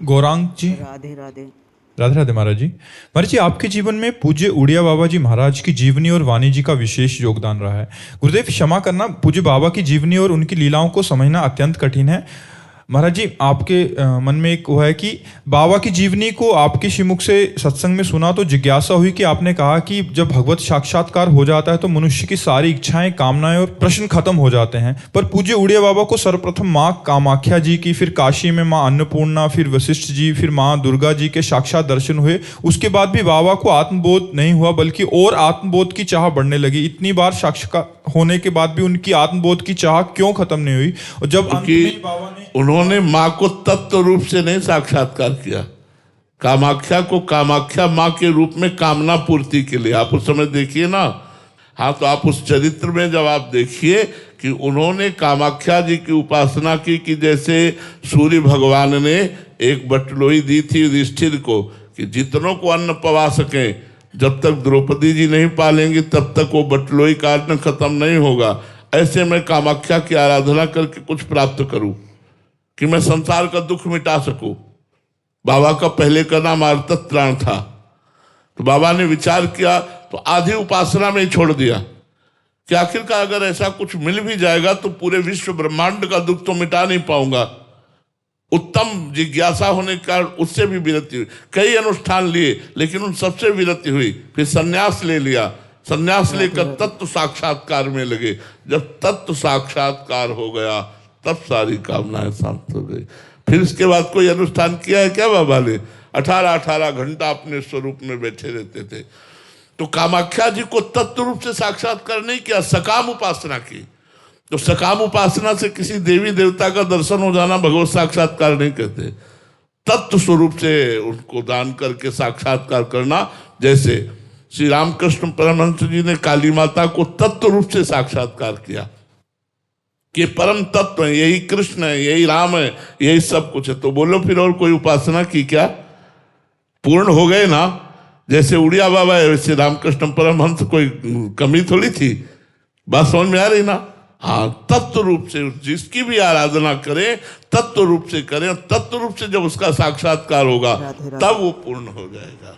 गौरांग जी, राधे राधे। राधे राधे महाराज जी। महाराज जी, आपके जीवन में पूज्य उड़िया बाबा जी महाराज की जीवनी और वाणी जी का विशेष योगदान रहा है। गुरुदेव क्षमा करना, पूज्य बाबा की जीवनी और उनकी लीलाओं को समझना अत्यंत कठिन है। महाराज जी, आपके मन में एक वो है कि बाबा की जीवनी को आपके श्रीमुख से सत्संग में सुना तो जिज्ञासा हुई कि आपने कहा कि जब भगवत साक्षात्कार हो जाता है तो मनुष्य की सारी इच्छाएं, कामनाएं और प्रश्न खत्म हो जाते हैं। पर पूज्य उड़िया बाबा को सर्वप्रथम माँ कामाख्या जी की, फिर काशी में माँ अन्नपूर्णा, फिर वशिष्ठ जी, फिर माँ दुर्गा जी के साक्षात दर्शन हुए। उसके बाद भी बाबा को आत्मबोध नहीं हुआ, बल्कि और आत्मबोध की चाह बढ़ने लगी। इतनी बार साक्षात्कार होने के बाद भी उनकी आत्मबोध की चाह क्यों खत्म नहीं हुई? और जब अंत में बाबा ने उन्होंने माँ को तत्व रूप से नहीं साक्षात्कार किया, कामाख्या को कामाख्या माँ के रूप में कामना पूर्ति के लिए। आप उस समय देखिए ना। हाँ, तो आप उस चरित्र में जब आप देखिए कि उन्होंने कामाख्या जी की उपासना की कि जैसे सूर्य भगवान ने एक बटलोई दी थी युधिष्ठिर को कि जितनों को अन्न पवा सकें, जब तक द्रौपदी जी नहीं पालेंगी तब तक वो बटलोई का अन्न खत्म नहीं होगा। ऐसे मैं कामाख्या की आराधना करके कुछ प्राप्त करूं कि मैं संसार का दुख मिटा सकूं। बाबा का पहले का नाम आर्तत्राण था। तो बाबा ने विचार किया तो आधी उपासना में ही छोड़ दिया कि आखिरकार अगर ऐसा कुछ मिल भी जाएगा तो पूरे विश्व ब्रह्मांड का दुख तो मिटा नहीं पाऊंगा। उत्तम जिज्ञासा होने के कारण उससे भी विरति हुई। कई अनुष्ठान लिए लेकिन उन सबसे विरति हुई। फिर संन्यास ले लिया। संन्यास लेकर तत्व साक्षात्कार में लगे। जब तत्व साक्षात्कार हो गया तब सारी कामनाएं शांत हो गई। फिर इसके बाद कोई अनुष्ठान किया है क्या बाबा ने? 18-18 घंटा अपने स्वरूप में बैठे रहते थे। तो कामाख्या जी को तत्व रूप से साक्षात्कार नहीं किया, सकाम उपासना की। तो सकाम उपासना से किसी देवी देवता का दर्शन हो जाना भगवत साक्षात्कार नहीं कहते। तत्व स्वरूप से उनको दान करके साक्षात्कार करना। जैसे श्री रामकृष्ण परमहंस जी ने काली माता को तत्व रूप से साक्षात्कार किया कि परम तत्व है, यही कृष्ण है, यही राम है, यही सब कुछ है। तो बोलो फिर और कोई उपासना की क्या? पूर्ण हो गए ना। जैसे उड़िया बाबा है वैसे रामकृष्ण परमहंस, कोई कमी थोड़ी थी। बात समझ में आ रही ना? हाँ, तत्व रूप से जिसकी भी आराधना करें तत्व रूप से करें। तत्व रूप से जब उसका साक्षात्कार होगा तब वो पूर्ण हो जाएगा।